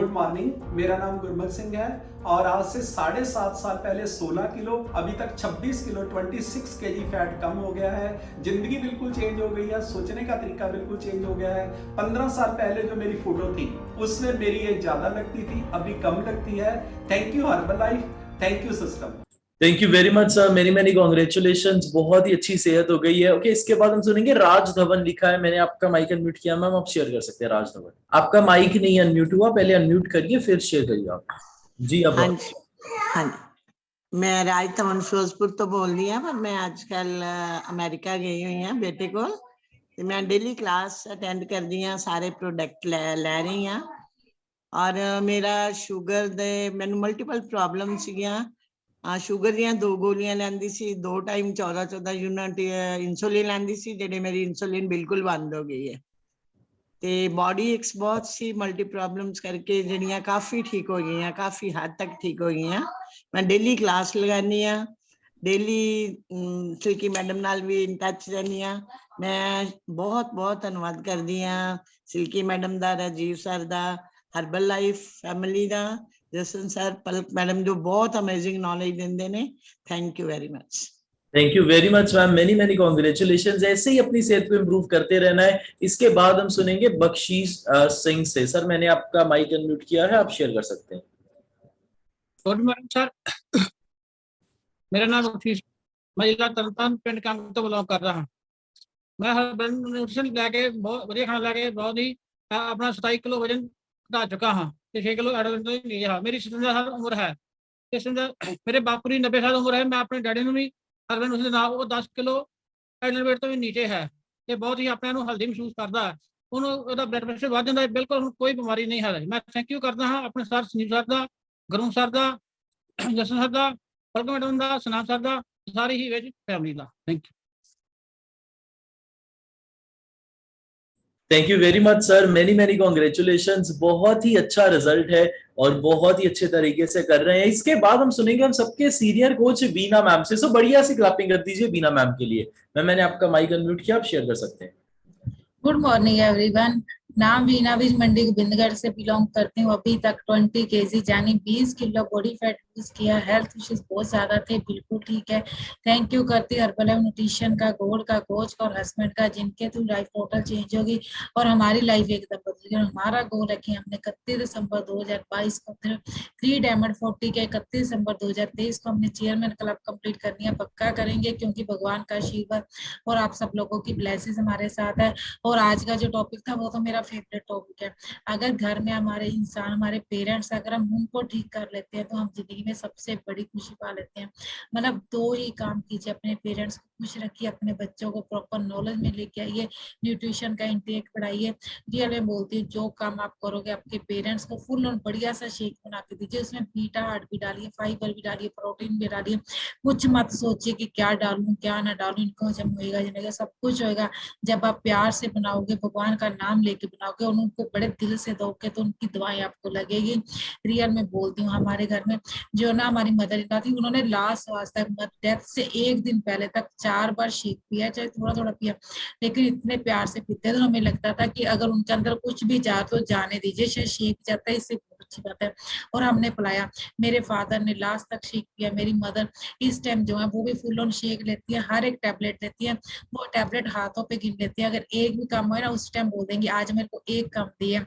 Good morning. मेरा नाम गुरमत सिंह है और आज से 7.5 साल पहले 16 किलो, अभी तक 26 किलो 26 केजी फैट कम हो गया है। जिंदगी बिल्कुल चेंज हो गई है, सोचने का तरीका बिल्कुल चेंज हो गया है। 15 साल पहले जो मेरी फोटो थी उसमें मेरी एज ज्यादा लगती थी, अभी कम लगती है। Thank you Herbalife, thank you system. Thank you very much sir, many many congratulations. बहुत ही अच्छी सेहत हो गई है। ओके, इसके बाद हम सुनेंगे राज धवन लिखा है। मैंने आपका माइक अनम्यूट किया, मैम आप शेयर कर सकते हैं। राज धवन, आपका माइक नहीं अनम्यूट हुआ, पहले अनम्यूट करिए फिर शेयर करिए आप। जी अब हाँ जी, हाँ जी। मैं राज धवन फिरोजपुर तो बोल रही हूँ, पर मैं आजकल अमेरिका गई हुई हूँ बेटे को। ਤੇ मैं डेली क्लास अटेंड करदी हाँ, सारे प्रोडक्ट ਲੈ ਰਹੀ ਹਾਂ। और मेरा शुगर ਦੇ ਮੈਨੂੰ मल्टीपल प्रॉब्लम ਸੀਗੀਆਂ। ਸ਼ੂਗਰ ਦੀਆਂ 2 ਗੋਲੀਆਂ ਲੈਂਦੀ ਸੀ, 2 ਟਾਈਮ 14 ਯੂਨਿਟ इंसुलिन ਲੈਂਦੀ ਸੀ, ਜਿਹੜੇ ਮੇਰੀ इंसुलिन बिल्कुल बंद हो गई है। ਤੇ बॉडी एक्स बहुत सी मल्टी प्रॉब्लम्स करके ਜਿਹੜੀਆਂ काफ़ी ठीक हो गई, काफ़ी हद तक ठीक हो गई। मैं डेली क्लास लगानी हाँ, डेली सिल्की मैडम नाल भी इन टच रहनी हाँ। मैं बहुत बहुत धन्यवाद करदी हाँ सिल्की मैडम दा, राजीव सर दा, हर्बल लाइफ फैमिली दा, जसन सर, पलक मैडम जो बहुत अमेजिंग नॉलेज देंदे ने। Thank you very much. Thank you very much ma'am, many many congratulations. ऐसे ही अपनी सेहत को इम्प्रूव करते रहना है। इसके बाद हम सुनेंगे बख्शीश सिंह से। सर मैंने आपका माइक अनम्यूट किया है, आप शेयर कर सकते हैं। गुड मॉर्निंग सर, मेरा नाम बख्शीश, मैं जिला तरनताਰਨ पिंड कंग तो बिलोंग कर रहा हूँ। मैं हर्बल न्यूट्रिशन लैके बहुत बढ़िया खाना लैके बहुत ही अपना 27 किलो वजन घटा चुका हाँ, 6 किलो एडवांस नहीं है। मेरी 57 साल उम्र है। मेरे बापू की 90 साल उम्र है। मैं अपने डैडी ਨੂੰ ਵੀ ਹਰਬਲ न्यूट्रिशन ਨਾਲ ਉਹ 10 ਕਿਲੋ ਐਡਲਵੇਟ ਤੋਂ ਵੀ ਨੀਚੇ ਹੈ ਤੇ ਬਹੁਤ ਹੀ ਆਪਣੇ ਨੂੰ ਹੈਲਦੀ ਮਹਿਸੂਸ ਕਰਦਾ ਹੈ। ਉਹਨੂੰ ਉਹਦਾ ਬਲੱਡ ਪ੍ਰੈਸ਼ਰ ਵੱਧ ਜਾਂਦਾ ਹੈ, ਬਿਲਕੁਲ ਹੁਣ ਕੋਈ ਬਿਮਾਰੀ ਨਹੀਂ ਹੈ। ਮੈਂ ਥੈਂਕ ਯੂ ਕਰਦਾ ਹਾਂ ਆਪਣੇ ਸਰ ਸੁਨੀਲ ਸਰ ਦਾ, ਗੁਰੂ ਸਰ ਦਾ, ਜਸਨ ਸਰ ਦਾ, ਪਲਕ ਮੈਡਮ ਦਾ, ਸਨਾਮ ਸਰ ਦਾ, ਸਾਰੀ ਹੀ ਵਿੱਚ family the. Thank you. Thank you very much sir, many many congratulations. बहुत ही अच्छा रिजल्ट है और बहुत ही अच्छे तरीके से कर रहे हैं। इसके बाद हम सुनेंगे हम सबके सीनियर कोच बीना मैम से। सो बढ़िया सी क्लैपिंग कर दीजिए बीना मैम के लिए। मैंने आपका माइक अनम्यूट किया, आप शेयर कर सकते हैं। Good morning everyone. नाम बीना बीज मंडी गोविंदगढ़ से बिलोंग करती हूँ। अभी तक 20 केजी यानी 20 किलो बॉडी फैट लूज किया। हेल्थ इश्यूज बहुत ज्यादा थे, बिल्कुल ठीक है। थैंक यू करती हूँ हर्बल न्यूट्रिशन का, गोल्ड का, कोच का और हस्बैंड का, जिनके थ्रू लाइफ टोटल चेंज होगी और हमारी लाइफ एकदम बदल गई। हमारा गोल है कि हमने 31 दिसंबर 2022 को 3 डायमंड 40 के 31 दिसंबर 2023 को हमने चेयरमैन क्लब कंप्लीट करनी है। पक्का करेंगे क्योंकि भगवान का आशीर्वाद और आप सब लोगों की ब्लेसिंग हमारे साथ है। और आज का जो टॉपिक था वो तो मेरा फेवरेट टॉपिक है। अगर घर में हमारे इंसान, हमारे पेरेंट्स, अगर हम उनको ठीक कर लेते हैं तो हम जिंदगी में सबसे बड़ी खुशी पा लेते हैं। मतलब 2 ही काम कीजिए, अपने पेरेंट्स को खुश रखिए, अपने बच्चों को प्रॉपर नॉलेज में लेके आइए, न्यूट्रिशन का इंटेक बढ़ाइए। रियल में बोलती हूँ, जो काम आप करोगे आपके पेरेंट्स को फुल और बढ़िया सा शेक बना के दीजिए। उसमें बीटा हार्ट भी डालिए, फाइबर भी डालिए, प्रोटीन भी डालिए। कुछ मत सोचिए कि क्या डालूं क्या ना डालूं, इनको हजम होएगा जिनेगा, सब कुछ होएगा जब आप प्यार से बनाओगे, भगवान का नाम लेके बनाओगे और उनको बड़े दिल से दोगे तो उनकी दुआएं आपको लगेगी। रियल में बोलती हूँ, हमारे घर में जो ना हमारी मदर इन लॉ थी, उन्होंने लास्ट आज तक डेथ से 1 दिन पहले तक 4 बार शेक पिया, चाहे थोड़ा थोड़ा पिया, लेकिन इतने प्यार से पीते थे। हमें लगता था कि अगर उनके अंदर कुछ भी जा तो जाने दीजिए, शायद शेक जाता है, इससे बहुत अच्छी बात है। और हमने पिलाया। मेरे फादर ने लास्ट तक शेक पिया। मेरी मदर इस टाइम जो है वो भी फुल ऑन शेक लेती है, हर एक टैबलेट लेती है। वो टैबलेट हाथों पे गिन लेती है, अगर एक भी कम हो ना उस टाइम बोल देंगे आज मेरे को एक कम दी है।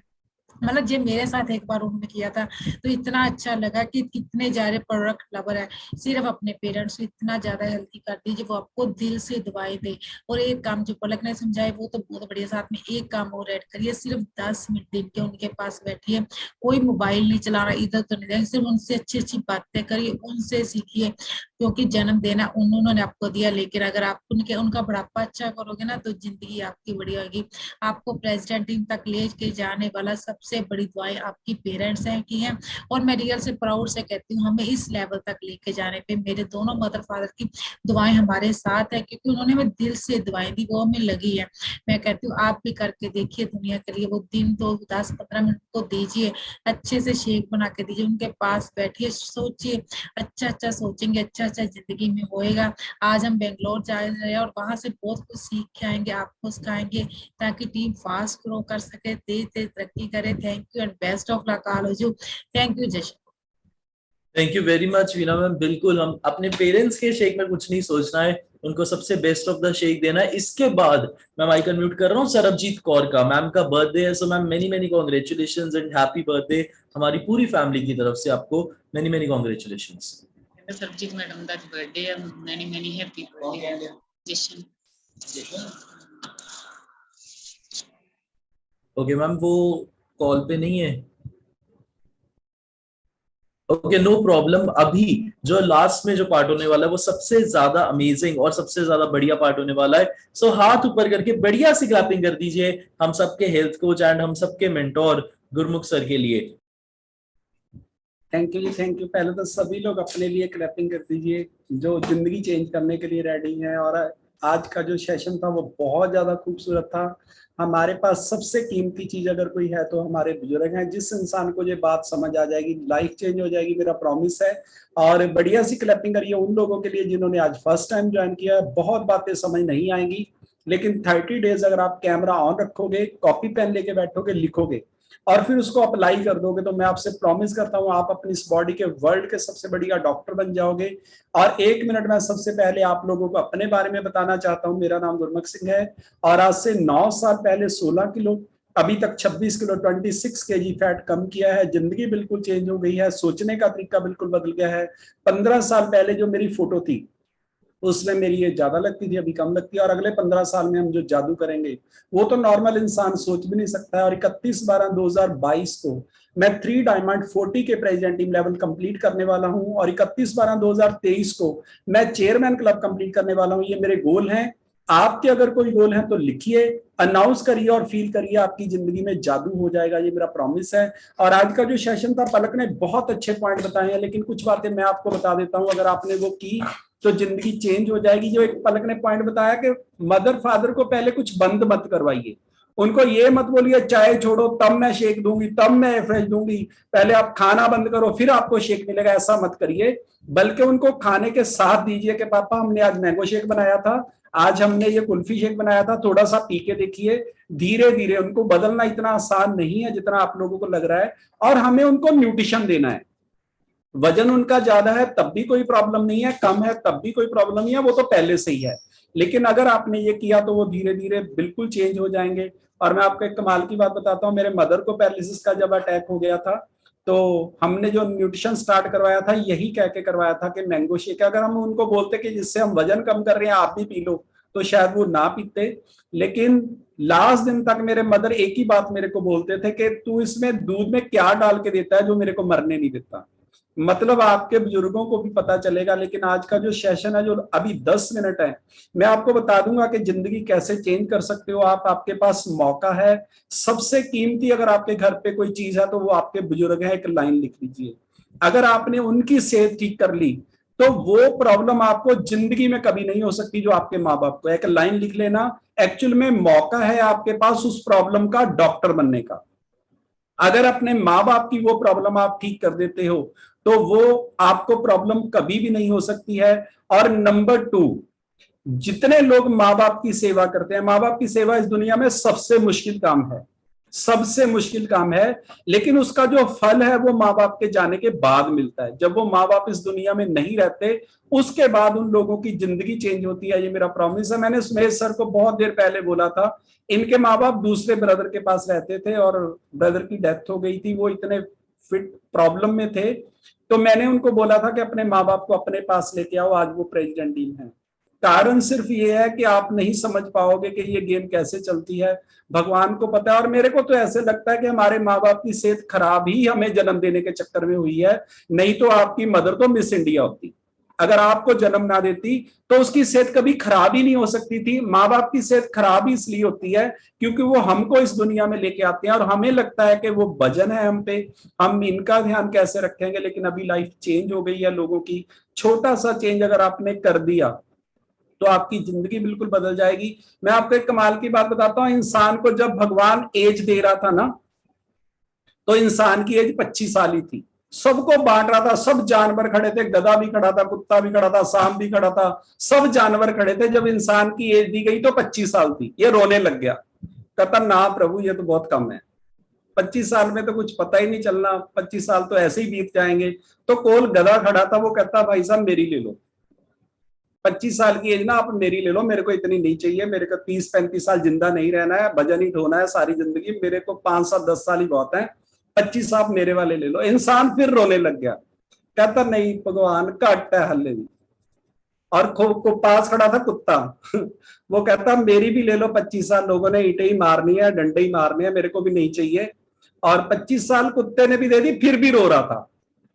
मतलब ये मेरे साथ एक बार उन्होंने किया था तो इतना अच्छा लगा कि कितने ज्यादा प्रोडक्ट लवर है। सिर्फ अपने पेरेंट्स को इतना ज्यादा हेल्थी कर दीजिए, वो आपको दिल से दुआएं दे। और एक काम जो पलक ने समझाए वो तो बहुत बढ़िया, साथ में एक काम और ऐड करिए, सिर्फ 10 मिनट दिन के उनके पास बैठिए, कोई मोबाइल नहीं चलाना, इधर तो नहीं जाएंगे, सिर्फ उनसे अच्छी अच्छी बातें करिए, उनसे सीखिए। क्योंकि जन्म देना उन्होंने आपको दिया, लेकिन अगर आप उनका बुढ़ापा अच्छा करोगे ना तो जिंदगी आपकी बड़ी होगी। आपको प्रेसिडेंट टीम तक ले के जाने वाला सबसे बड़ी दुआएं आपकी पेरेंट्स हैं की हैं। और मैं रियल से प्राउड से कहती हूँ, हमें इस लेवल तक लेके जाने पे मेरे दोनों मदर फादर की दुआएं हमारे साथ है, क्योंकि उन्होंने हमें दिल से दुआएं दी, वो हमें लगी है। मैं कहती हूँ आप भी करके देखिए दुनिया के लिए। वो दिन तो 10-15 मिनट को दीजिए, अच्छे से शेक बना के दीजिए, उनके पास बैठिए, सोचिए, अच्छा अच्छा सोचेंगे, अच्छा चाहे जिंदगी में होएगा। आज हम बेंगलोर जा रहे हैं और वहां से बहुत कुछ सीख के आएंगे, आपको सिखाएंगे ताकि टीम फास्ट ग्रो कर सके, तेज तेज तरक्की करे। Thank you and best of luck all of you. Thank you Jashan. Thank you very much Veena ma'am. बिल्कुल, हम अपने पेरेंट्स के शेक में कुछ नहीं सोचना है, उनको सबसे बेस्ट ऑफ द शेक देना है। इसके बाद मैं माइक अनम्यूट कर रहा हूँ सरबजीत कौर का, मैम का बर्थडे है। So ma'am many many congratulations and happy birthday हमारी पूरी फैमिली की तरफ से आपको many many congratulations. Sarabjit madam का बर्थडे है, मेनी मेनी हैप्पी बर्थडे जशन। ओके मैम, वो कॉल पे नहीं है। Okay, no problem. अभी जो लास्ट में जो पार्ट होने वाला है वो सबसे ज्यादा अमेजिंग और सबसे ज्यादा बढ़िया पार्ट होने वाला है। सो हाथ ऊपर करके बढ़िया सी क्लैपिंग कर दीजिए हम सबके हेल्थ कोच एंड हम सबके मेंटोर गुरमुख सर के लिए। Thank you ji, thank you. पहले तो सभी लोग अपने लिए क्लैपिंग कर दीजिए जो जिंदगी चेंज करने के लिए रेडी हैं। और आज का जो सेशन था वो बहुत ज्यादा खूबसूरत था। हमारे पास सबसे कीमती चीज अगर कोई है तो हमारे बुजुर्ग हैं। जिस इंसान को ये बात समझ आ जाएगी लाइफ चेंज हो जाएगी, मेरा प्रॉमिस है। और बढ़िया सी क्लैपिंग करिए उन लोगों के लिए जिन्होंने आज फर्स्ट टाइम ज्वाइन किया। बहुत बातें समझ नहीं आएंगी, लेकिन 30 डेज अगर आप कैमरा ऑन रखोगे, कॉपी पेन लेके बैठोगे, लिखोगे और फिर उसको अप्लाई कर दोगे तो मैं आपसे प्रॉमिस करता हूँ आप अपनी इस बॉडी के वर्ल्ड के सबसे बढ़िया डॉक्टर बन जाओगे। और 1 मिनट में सबसे पहले आप लोगों को अपने बारे में बताना चाहता हूँ। मेरा नाम गुरमुख सिंह है और आज से 9 साल पहले 16 किलो, अभी तक 26 किलो 26 केजी फैट कम किया है। जिंदगी बिल्कुल चेंज हो गई है, सोचने का तरीका बिल्कुल बदल गया है। 15 साल पहले जो मेरी फोटो थी उसमें मेरी ये ज्यादा लगती थी, अभी कम लगती है। और अगले 15 साल में हम जो जादू करेंगे वो तो नॉर्मल इंसान सोच भी नहीं सकता है। और 31/12/2022 को मैं 3 डायमंड 40 के प्रेसिडेंट टीम लेवल कंप्लीट करने वाला हूं। और 31/12/2023 को मैं चेयरमैन क्लब कंप्लीट करने वाला हूं। ये मेरे गोल हैं। आपके अगर कोई गोल है तो लिखिए, अनाउंस करिए और फील करिए, आपकी जिंदगी में जादू हो जाएगा, ये मेरा प्रॉमिस है। और आज का जो सेशन था, पलक ने बहुत अच्छे पॉइंट बताए हैं, लेकिन कुछ बातें मैं आपको बता देता हूं। अगर आपने वो की तो जिंदगी चेंज हो जाएगी। जो एक पलक ने पॉइंट बताया कि मदर फादर को पहले कुछ बंद मत करवाइए, उनको ये मत बोलिए चाय छोड़ो तब मैं शेक दूंगी, तब मैं फ्रेश दूंगी, पहले आप खाना बंद करो फिर आपको शेक मिलेगा, ऐसा मत करिए। बल्कि उनको खाने के साथ दीजिए कि पापा हमने आज मैंगो शेक बनाया था, आज हमने ये कुल्फी शेक बनाया था, थोड़ा सा पी के देखिए। धीरे धीरे उनको बदलना इतना आसान नहीं है जितना आप लोगों को लग रहा है। और हमें उनको न्यूट्रिशन देना है। वजन उनका ज्यादा है तब भी कोई प्रॉब्लम नहीं है, कम है तब भी कोई प्रॉब्लम नहीं है, वो तो पहले से ही है। लेकिन अगर आपने ये किया तो वो धीरे धीरे बिल्कुल चेंज हो जाएंगे। और मैं आपको एक कमाल की बात बताता हूँ, मेरे मदर को पैरालिसिस का जब अटैक हो गया था तो हमने जो न्यूट्रिशन स्टार्ट करवाया था यही कह के करवाया था कि मैंगो शेक। अगर हम उनको बोलते कि जिससे हम वजन कम कर रहे हैं आप भी पी लो तो शायद वो ना पीते। लेकिन लास्ट दिन तक मेरे मदर एक ही बात मेरे को बोलते थे कि तू इसमें दूध में क्या डाल के देता है जो मेरे को मरने नहीं देता। मतलब आपके बुजुर्गों को भी पता चलेगा। लेकिन आज का जो सेशन है जो अभी 10 मिनट है, मैं आपको बता दूंगा कि जिंदगी कैसे चेंज कर सकते हो आप। आपके पास मौका है। सबसे कीमती अगर आपके घर पे कोई चीज है तो वो आपके बुजुर्ग हैं। एक लाइन लिख लीजिए, अगर आपने उनकी सेहत ठीक कर ली तो वो प्रॉब्लम आपको जिंदगी में कभी नहीं हो सकती जो आपके माँ बाप को। एक लाइन लिख लेना, एक्चुअल में मौका है आपके पास उस प्रॉब्लम का डॉक्टर बनने का। अगर अपने माँ बाप की वो प्रॉब्लम आप ठीक कर देते हो तो वो आपको प्रॉब्लम कभी भी नहीं हो सकती है। और नंबर 2, जितने लोग माँ बाप की सेवा करते हैं, माँ बाप की सेवा इस दुनिया में सबसे मुश्किल काम है, सबसे मुश्किल काम है। लेकिन उसका जो फल है वो माँ बाप के जाने के बाद मिलता है। जब वो माँ बाप इस दुनिया में नहीं रहते उसके बाद उन लोगों की जिंदगी चेंज होती है। ये मेरा प्रॉमिस है। मैंने सुमेश सर को बहुत देर पहले बोला था, इनके माँ बाप दूसरे ब्रदर के पास रहते थे और ब्रदर की डेथ हो गई थी, वो इतने फिट प्रॉब्लम में थे। तो मैंने उनको बोला था कि अपने माँ बाप को अपने पास लेके आओ, आज वो प्रेसिडेंट टीम है। कारण सिर्फ ये है कि आप नहीं समझ पाओगे कि ये गेम कैसे चलती है, भगवान को पता है। और मेरे को तो ऐसे लगता है कि हमारे माँ बाप की सेहत खराब ही हमें जन्म देने के चक्कर में हुई है, नहीं तो आपकी मदर तो मिस इंडिया होती। अगर आपको जन्म ना देती तो उसकी सेहत कभी खराब ही नहीं हो सकती थी। माँ बाप की सेहत खराब ही इसलिए होती है क्योंकि वो हमको इस दुनिया में लेके आते हैं और हमें लगता है कि वो वजन है हम पे, हम इनका ध्यान कैसे रखेंगे। लेकिन अभी लाइफ चेंज हो गई है लोगों की। छोटा सा चेंज अगर आपने कर दिया तो आपकी जिंदगी बिल्कुल बदल जाएगी। मैं आपको एक कमाल की बात बताता हूं, इंसान को जब भगवान एज दे रहा था ना तो इंसान की एज 25 साल ही थी। सबको बांट रहा था, सब जानवर खड़े थे, गधा भी खड़ा था, कुत्ता भी खड़ा था, सांप भी खड़ा था, सब जानवर खड़े थे। जब इंसान की एज दी गई तो 25 साल थी, ये रोने लग गया, कहता ना प्रभु ये तो बहुत कम है, 25 साल में तो कुछ पता ही नहीं चलना, 25 साल तो ऐसे ही बीत जाएंगे। तो कोल गधा खड़ा था, वो कहता भाई साहब मेरी ले लो, 25 साल की एज ना आप मेरी ले लो, मेरे को इतनी नहीं चाहिए, मेरे को 30-35 साल जिंदा नहीं रहना है, भजन ही ढोना है सारी जिंदगी, मेरे को 5-7-10 साल ही बहुत है, 25 आप मेरे वाले ले लो। इंसान फिर रोने लग गया, कहता नहीं भगवान घट है हल्ले भी। और को पास खड़ा था कुत्ता वो कहता मेरी भी ले लो 25 साल, लोगों ने ईंटें ही मारनी है, डंडे ही मारने हैं, मेरे को भी नहीं चाहिए। और 25 साल कुत्ते ने भी दे दी, फिर भी रो रहा था,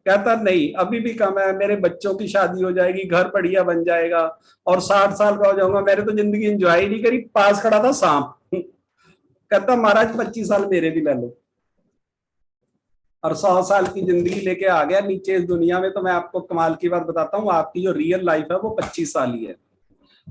कहता नहीं अभी भी कम है, मेरे बच्चों की शादी हो जाएगी, घर बढ़िया बन जाएगा और 60 साल का हो जाऊंगा, मैंने तो जिंदगी एंजॉय नहीं करी। पास खड़ा था सांप कहता महाराज 25 साल मेरे भी ले लो। और 100 साल की जिंदगी लेके आ गया नीचे इस दुनिया में। तो मैं आपको कमाल की बात बताता हूँ, आपकी जो रियल लाइफ है वो 25 साल ही है।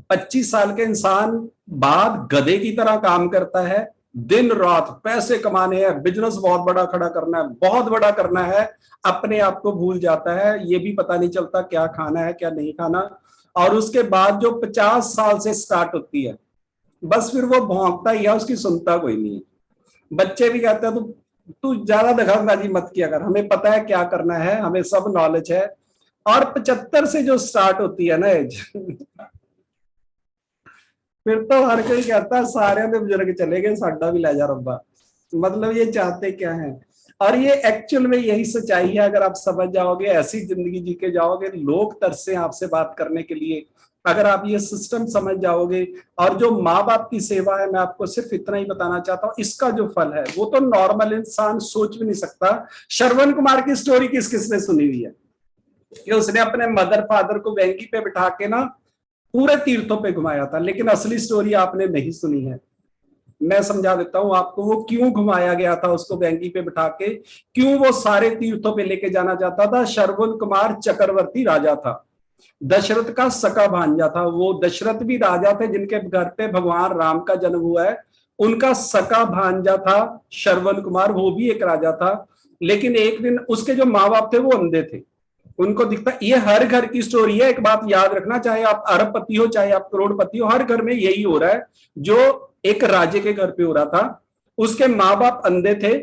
25 साल के इंसान बाद गधे की तरह काम करता है, दिन रात पैसे कमाने हैं, बिजनेस बहुत बड़ा खड़ा करना है, बहुत बड़ा करना है, अपने आप को भूल जाता है, ये भी पता नहीं चलता क्या खाना है क्या नहीं खाना। और उसके बाद जो 50 साल से स्टार्ट होती है, बस फिर वो भौंकता ही है, उसकी सुनता कोई नहीं है। बच्चे भी कहते हैं तू ज्यादा दखलंदाजी मत किया कर, हमें पता है क्या करना है, हमें सब नॉलेज है। और 75 से जो स्टार्ट होती है ना एज फिर तो हर कोई कहता है सारे दे बुजुर्ग चले गए, साडा भी ले जा रब्बा। मतलब ये चाहते क्या है, और ये एक्चुअल में यही सच्चाई है। अगर आप समझ जाओगे, ऐसी जिंदगी जी के जाओगे, लोग तरसे आपसे बात करने के लिए, अगर आप ये सिस्टम समझ जाओगे। और जो माँ बाप की सेवा है, मैं आपको सिर्फ इतना ही बताना चाहता हूँ, इसका जो फल है वो तो नॉर्मल इंसान सोच भी नहीं सकता। श्रवण कुमार की स्टोरी किस किस ने सुनी हुई है कि उसने अपने मदर फादर को वेंकी पे बिठा के ना पूरे तीर्थों पे घुमाया था, लेकिन असली स्टोरी आपने नहीं सुनी है। मैं समझा देता हूं आपको, वो क्यों घुमाया गया था उसको वेंकी पे बिठा के, क्यों वो सारे तीर्थों पे लेके जाना चाहता था। श्रवण कुमार चक्रवर्ती राजा था, दशरथ का सका भांजा था। वो दशरथ भी राजा थे जिनके घर पे भगवान राम का जन्म हुआ है, उनका सका भांजा था श्रवण कुमार, वो भी एक राजा था। लेकिन एक दिन उसके जो माँ बाप थे वो अंधे थे, उनको दिखता। ये हर घर की स्टोरी है, एक बात याद रखना, चाहे आप अरबपति हो चाहे आप करोड़पति हो, हर घर में यही हो रहा है जो एक राजे के घर पे हो रहा था। उसके माँ बाप अंधे थे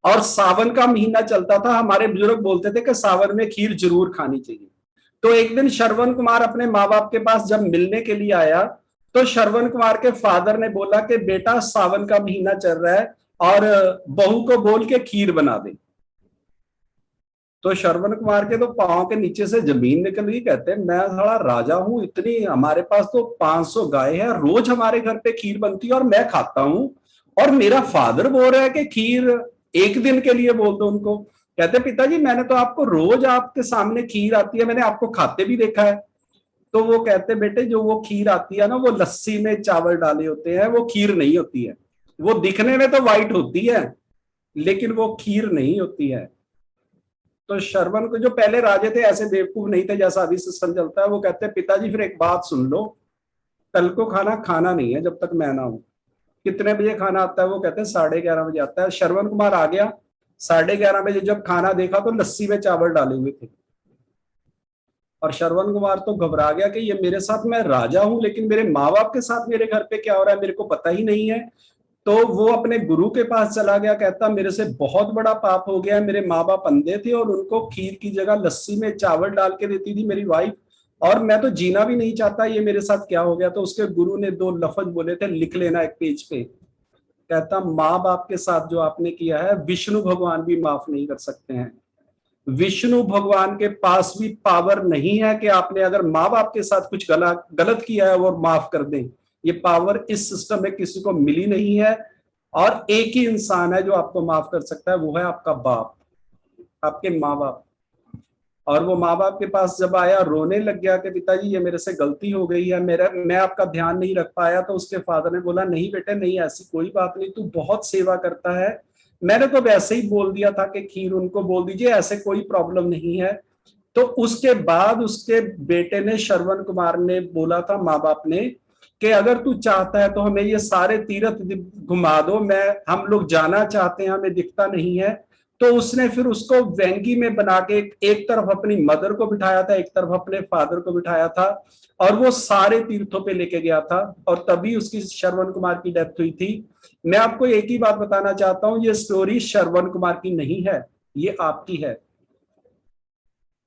और सावन का महीना चलता था, हमारे बुजुर्ग बोलते थे कि सावन में खीर जरूर खानी चाहिए। तो एक दिन श्रवण कुमार अपने माँ बाप के पास जब मिलने के लिए आया, तो श्रवण कुमार के फादर ने बोला कि बेटा सावन का महीना चल रहा है और बहू को बोल के खीर बना दे। तो श्रवण कुमार के तो पांव के नीचे से जमीन निकल गई, कहते मैं थोड़ा राजा हूं, इतनी हमारे पास तो 500 गाय है, रोज हमारे घर पे खीर बनती है और मैं खाता हूं, और मेरा फादर बोल रहा है कि खीर एक दिन के लिए बोल दो उनको। कहते पिताजी मैंने तो आपको रोज आपके सामने खीर आती है, मैंने आपको खाते भी देखा है। तो वो कहते बेटे जो वो खीर आती है ना, वो लस्सी में चावल डाले होते हैं, वो खीर नहीं होती है। वो दिखने में तो व्हाइट होती है लेकिन वो खीर नहीं होती है। तो श्रवण को, जो पहले राजे थे ऐसे बेवकूफ नहीं थे जैसा अभी सिस्टम चलता है, वो कहते हैं पिताजी फिर एक बात सुन लो, कल को खाना खाना नहीं है जब तक मैं ना हूं। कितने बजे खाना आता है? वो कहते हैं 11:30 बजे आता है। श्रवण कुमार आ गया 11:30 बजे, जब खाना देखा तो लस्सी में चावल डाले हुए थे। और श्रवण कुमार तो घबरा गया कि ये मेरे साथ, मैं राजा हूं लेकिन मेरे माँ बाप के साथ मेरे घर पे क्या हो रहा है मेरे को पता ही नहीं है। तो वो अपने गुरु के पास चला गया, कहता मेरे से बहुत बड़ा पाप हो गया है, मेरे माँ बाप अंधे थे और उनको खीर की जगह लस्सी में चावल डाल के देती थी मेरी वाइफ, और मैं तो जीना भी नहीं चाहता, ये मेरे साथ क्या हो गया। तो उसके गुरु ने 2 लफ्ज बोले थे, लिख लेना एक पेज पे। कहता माँ बाप के साथ जो आपने किया है विष्णु भगवान भी माफ नहीं कर सकते हैं। विष्णु भगवान के पास भी पावर नहीं है कि आपने अगर माँ बाप के साथ कुछ गलत किया है वो माफ कर दें। ये पावर इस सिस्टम में किसी को मिली नहीं है, और एक ही इंसान है जो आपको माफ कर सकता है, वो है आपका बाप, आपके माँ बाप। और वो माँ बाप के पास जब आया, रोने लग गया कि पिताजी ये मेरे से गलती हो गई है, मैं आपका ध्यान नहीं रख पाया। तो उसके फादर ने बोला नहीं बेटे नहीं, ऐसी कोई बात नहीं, तू बहुत सेवा करता है, मैंने तो वैसे ही बोल दिया था कि खीर उनको बोल दीजिए, ऐसे कोई प्रॉब्लम नहीं है। तो उसके बाद उसके बेटे ने, श्रवण कुमार ने बोला था माँ बाप ने कि अगर तू चाहता है तो हमें ये सारे तीर्थ घुमा दो, हम लोग जाना चाहते हैं, हमें दिखता नहीं है। तो उसने फिर उसको वेंगी में बना के एक तरफ अपनी मदर को बिठाया था, एक तरफ अपने फादर को बिठाया था, और वो सारे तीर्थों पे लेके गया था, और तभी उसकी श्रवण कुमार की डेथ हुई थी। मैं आपको एक ही बात बताना चाहता हूं, ये स्टोरी श्रवण कुमार की नहीं है, ये आपकी है।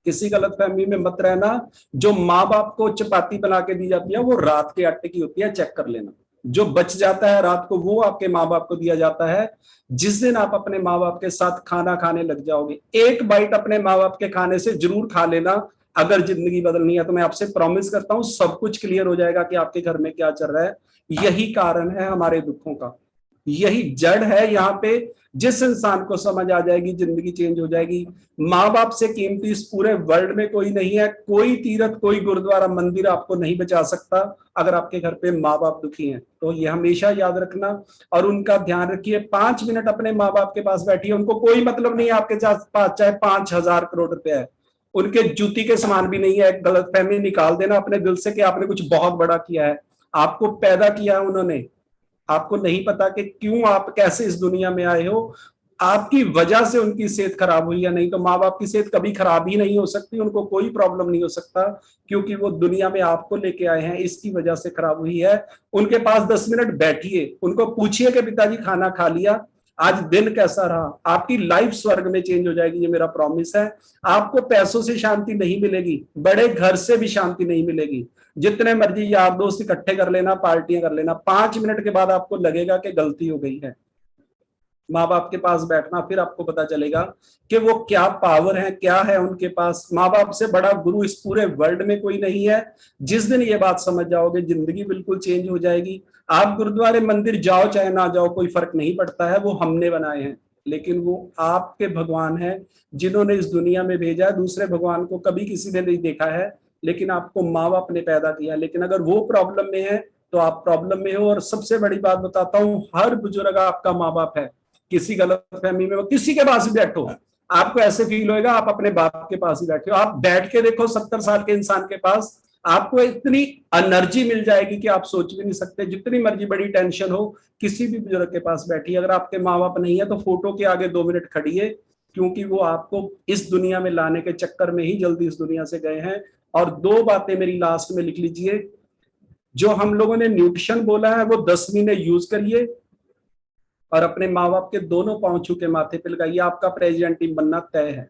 किसी गलतफहमी में मत रहना। जो माँ बाप को चपाती बना के दी जाती है वो रात के आटे की होती है, चेक कर लेना। जो बच जाता है रात को वो आपके माँ बाप को दिया जाता है। जिस दिन आप अपने माँ बाप के साथ खाना खाने लग जाओगे, एक बाइट अपने माँ बाप के खाने से जरूर खा लेना। अगर जिंदगी बदलनी है तो मैं आपसे प्रॉमिस करता हूं सब कुछ क्लियर हो जाएगा कि आपके घर में क्या चल रहा है। यही कारण है हमारे दुखों का, यही जड़ है यहाँ पे। जिस इंसान को समझ आ जाएगी जिंदगी चेंज हो जाएगी। माँ बाप से कीमती इस पूरे वर्ल्ड में कोई नहीं है। कोई तीर्थ, कोई गुरुद्वारा, मंदिर आपको नहीं बचा सकता अगर आपके घर पे माँ बाप दुखी हैं। तो ये हमेशा याद रखना और उनका ध्यान रखिए। 5 मिनट अपने माँ बाप के पास बैठिए, उनको कोई मतलब नहीं है आपके पास चाहे 5,000 करोड़ रुपया है, उनके जूती के समान भी नहीं है। एक गलतफहमी निकाल देना अपने दिल से कि आपने कुछ बहुत बड़ा किया है। आपको पैदा किया है उन्होंने, आपको नहीं पता कि क्यों आप कैसे इस दुनिया में आए हो। आपकी वजह से उनकी सेहत खराब हुई है, नहीं तो माँ बाप की सेहत कभी खराब ही नहीं हो सकती, उनको कोई प्रॉब्लम नहीं हो सकता, क्योंकि वो दुनिया में आपको लेके आए हैं, इसकी वजह से खराब हुई है। उनके पास 10 मिनट बैठिए, उनको पूछिए कि पिताजी खाना खा लिया, आज दिन कैसा रहा। आपकी लाइफ स्वर्ग में चेंज हो जाएगी, ये मेरा प्रॉमिस है। आपको पैसों से शांति नहीं मिलेगी, बड़े घर से भी शांति नहीं मिलेगी। जितने मर्जी यार दोस्त इकट्ठे कर लेना, पार्टियां कर लेना, 5 मिनट के बाद आपको लगेगा कि गलती हो गई है। माँ बाप के पास बैठना, फिर आपको पता चलेगा कि वो क्या पावर है, क्या है उनके पास। माँ बाप से बड़ा गुरु इस पूरे वर्ल्ड में कोई नहीं है। जिस दिन ये बात समझ जाओगे जिंदगी बिल्कुल चेंज हो जाएगी। आप गुरुद्वारे मंदिर जाओ चाहे ना जाओ कोई फर्क नहीं पड़ता है, वो हमने बनाए हैं, लेकिन वो आपके भगवान है जिन्होंने इस दुनिया में भेजा है। दूसरे भगवान को कभी किसी ने नहीं देखा है, लेकिन आपको माँ बाप ने पैदा किया। लेकिन अगर वो प्रॉब्लम में है तो आप प्रॉब्लम में हो। और सबसे बड़ी बात बताता हूँ, हर बुजुर्ग आपका माँ बाप है। किसी गलतफहमी में, किसी के पास भी बैठो, आपको ऐसे फील होएगा आप अपने बाप के पास ही बैठे हो। आप बैठ के देखो 70 साल के इंसान के पास, आपको इतनी एनर्जी मिल जाएगी कि आप सोच भी नहीं सकते। जितनी मर्जी बड़ी टेंशन हो, किसी भी बुजुर्ग के पास बैठिए। अगर आपके माँ बाप नहीं है तो फोटो के आगे 2 मिनट खड़िए, क्योंकि वो आपको इस दुनिया में लाने के चक्कर में ही जल्दी इस दुनिया से गए हैं। और 2 बातें मेरी लास्ट में लिख लीजिए। जो हम लोगों ने न्यूट्रिशन बोला है वो 10 महीने यूज करिए और अपने माँ बाप के दोनों पांव छू के माथे पे लगाइए। आपका प्रेसिडेंट टीम बनना तय है।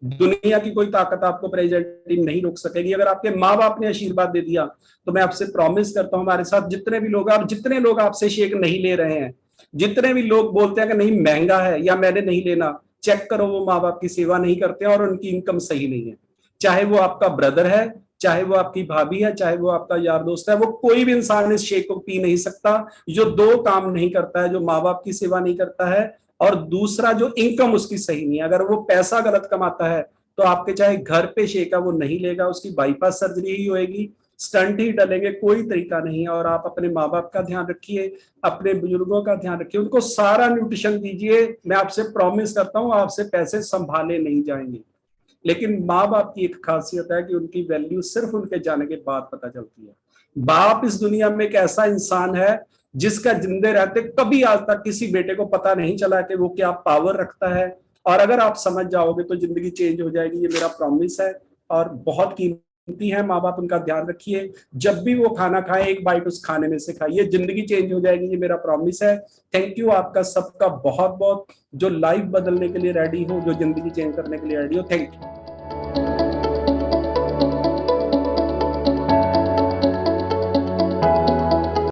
दुनिया की कोई ताकत आपको प्रेसिडेंट टीम नहीं रोक सकेगी। अगर आपके माँ बाप ने आशीर्वाद दे दिया तो मैं आपसे प्रॉमिस करता हूं, हमारे साथ जितने भी लोग, और जितने लोग आपसे शेक नहीं ले रहे हैं, जितने भी लोग बोलते हैं कि नहीं महंगा है या मैंने नहीं लेना, चेक करो वो माँ बाप की सेवा नहीं करते हैं और उनकी इनकम सही नहीं है। चाहे वो आपका ब्रदर है, चाहे वो आपकी भाभी है, चाहे वो आपका यार दोस्त है, वो कोई भी इंसान इस शेक को पी नहीं सकता जो 2 काम नहीं करता है, जो माँ बाप की सेवा नहीं करता है और दूसरा जो इनकम उसकी सही नहीं है। अगर वो पैसा गलत कमाता है तो आपके चाहे घर पे शेक है वो नहीं लेगा, उसकी बाईपास सर्जरी ही होएगी, स्टंट ही डलेंगे, कोई तरीका नहीं है। और आप अपने माँ बाप का ध्यान रखिए, अपने बुजुर्गों का ध्यान रखिए, उनको सारा न्यूट्रिशन दीजिए। मैं आपसे प्रॉमिस करता हूँ आपसे पैसे संभाले नहीं जाएंगे। लेकिन माँ बाप की एक खासियत है कि उनकी वैल्यू सिर्फ उनके जाने के बाद पता चलती है। बाप इस दुनिया में एक ऐसा इंसान है जिसका जिंदे रहते कभी आज तक किसी बेटे को पता नहीं चला कि वो क्या पावर रखता है। और अगर आप समझ जाओगे तो जिंदगी चेंज हो जाएगी, ये मेरा प्रॉमिस है। और बहुत कीमती है माँ बाप, उनका ध्यान रखिए। जब भी वो खाना खाए 1 बाइट उस खाने में से खाइए, जिंदगी चेंज हो जाएगी, ये मेरा प्रॉमिस है। थैंक यू आपका सबका बहुत बहुत, जो लाइफ बदलने के लिए रेडी हो, जो जिंदगी चेंज करने के लिए रेडी हो। Thank you.